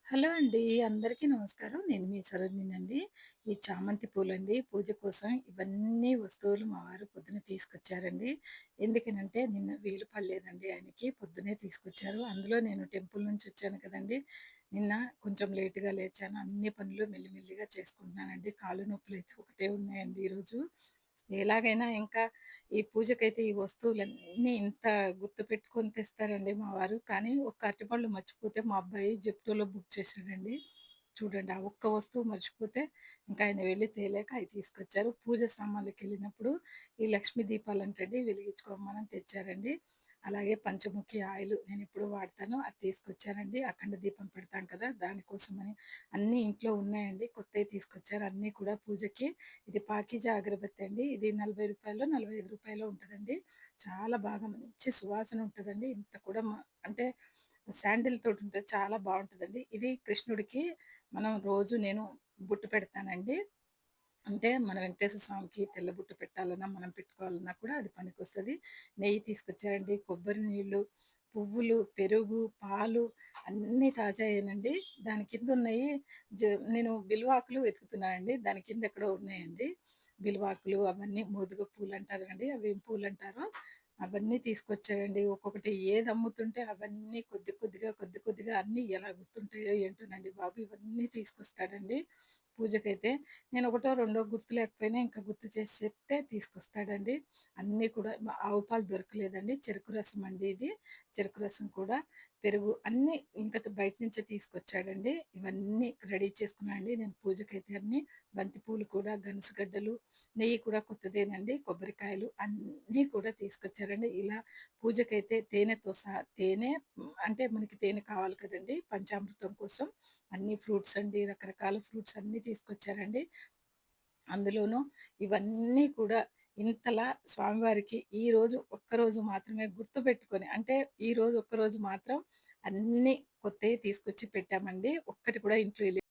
Hello అండి. అందరికీ నమస్కారం. నేను మీ సరోజినినండి. ఈ చామంతి పూలండి పూజ కోసం ఇవన్నీ వస్తువులు మా వారు పొద్దున తీసుకొచ్చారండి. ఎందుకనంటే నిన్న వీలు పడలేదండి ఆయనకి. పొద్దున్నే తీసుకొచ్చారు. అందులో నేను టెంపుల్ నుంచి వచ్చాను కదండీ! నిన్న కొంచెం లేట్‌గా లేచాను. అన్ని పనులు మెల్లిమెల్లిగా చేసుకుంటున్నానండి. కాళ్ళు నొప్పులైతే ఒకటే ఉన్నాయండి ఈరోజు. ఎలాగైనా ఇంకా ఈ పూజకైతే ఈ వస్తువులన్నీ ఇంత గుర్తుపెట్టుకొని తెస్తారండి మా వారు. కానీ ఒక్క అరటిపళ్ళు మర్చిపోతే మా అబ్బాయి జెప్టోలో బుక్ చేసాడండి. చూడండి ఆ ఒక్క వస్తువు మర్చిపోతే ఇంకా ఆయన వెళ్లి తేలేక అయి తీసుకొచ్చారు. పూజ సామాన్లకెళ్ళినప్పుడు ఈ లక్ష్మీ దీపాలంటండి వెలిగించుకోమని తెచ్చారండి. అలాగే పంచముఖి ఆయిలు నేనెప్పుడూ వాడతాను. అది తీసుకొచ్చారండి. అఖండ దీపం పెడతాం కదా! దానికోసమని అన్నీ ఇంట్లో ఉన్నాయండి. కొత్తయి తీసుకొచ్చారు. అన్నీ కూడా పూజకి. ఇది పాకీజా అగరబత్తి అండి. ఇది రూ. 40 రూ. 45 ఉంటదండి. చాలా బాగా మంచి సువాసన ఉంటదండి. ఇంత కూడా అంటే శాండిల్ తోటుంటది. చాలా బావుంటదండి. ఇది కృష్ణుడికి మనం రోజు నేను బొట్టు పెడతానండి. అంటే మన వెంకటేశ్వర స్వామికి తెల్ల బొట్టు పెట్టాలన్నా, మనం పెట్టుకోవాలన్నా కూడా అది పనికొస్తది. నెయ్యి తీసుకొచ్చారండి, కొబ్బరి నీళ్ళు, పువ్వులు, పెరుగు, పాలు అన్నీ తాజాయేనండి. దాని కిందున్నయి నేను బిల్వాకులు వెతుకుతున్నానండి. దాని కింద ఎక్కడో ఉన్నాయండి. బిల్వాకులు అవన్నీ మోదుగ పూలంటారు కదండీ! అవేం పూలంటారో అవన్నీ తీసుకొచ్చాడండి. ఒక్కొక్కటి ఏది అమ్ముతుంటే అవన్నీ కొద్ది కొద్దిగా, కొద్ది కొద్దిగా అన్నీ ఎలా గుర్తుంటాయో ఏంటోనండి బాబు! ఇవన్నీ తీసుకొస్తాడండి పూజకైతే. నేను ఒకటో, రెండో గుర్తు లేకపోయినా ఇంకా గుర్తు చేసి చెప్తే తీసుకొస్తాడండి. అన్నీ కూడా ఆవు పాలు దొరకలేదండి. చెరుకు రసం అండి ఇది. చెరుకు రసం కూడా, పెరుగు అన్నీ ఇంక బయట నుంచే తీసుకొచ్చాడండి. ఇవన్నీ రెడీ చేసుకున్నానండి నేను పూజకైతే అన్నీ. బంతి పూలు కూడా, గనుసుగడ్డలు, నెయ్యి కూడా కొత్తదేనండి. కొబ్బరికాయలు అన్నీ కూడా తీసుకొచ్చారండి. ఇలా పూజకైతే తేనెతో సహా తేనె అంటే మనకి తేనె కావాలి కదండీ! పంచామృతం కోసం. అన్ని ఫ్రూట్స్ అండి. రకరకాల ఫ్రూట్స్ అన్నీ తీసుకొచ్చారండి. అందులోనూ ఇవన్నీ కూడా ఇంతలా స్వామివారికి ఈరోజు ఒక్కరోజు మాత్రమే గుర్తుపెట్టుకొని అంటే ఈరోజు ఒక్కరోజు మాత్రం అన్నీ కొత్తయి తీసుకొచ్చి పెట్టామండి. ఒక్కటి కూడా ఇంట్లో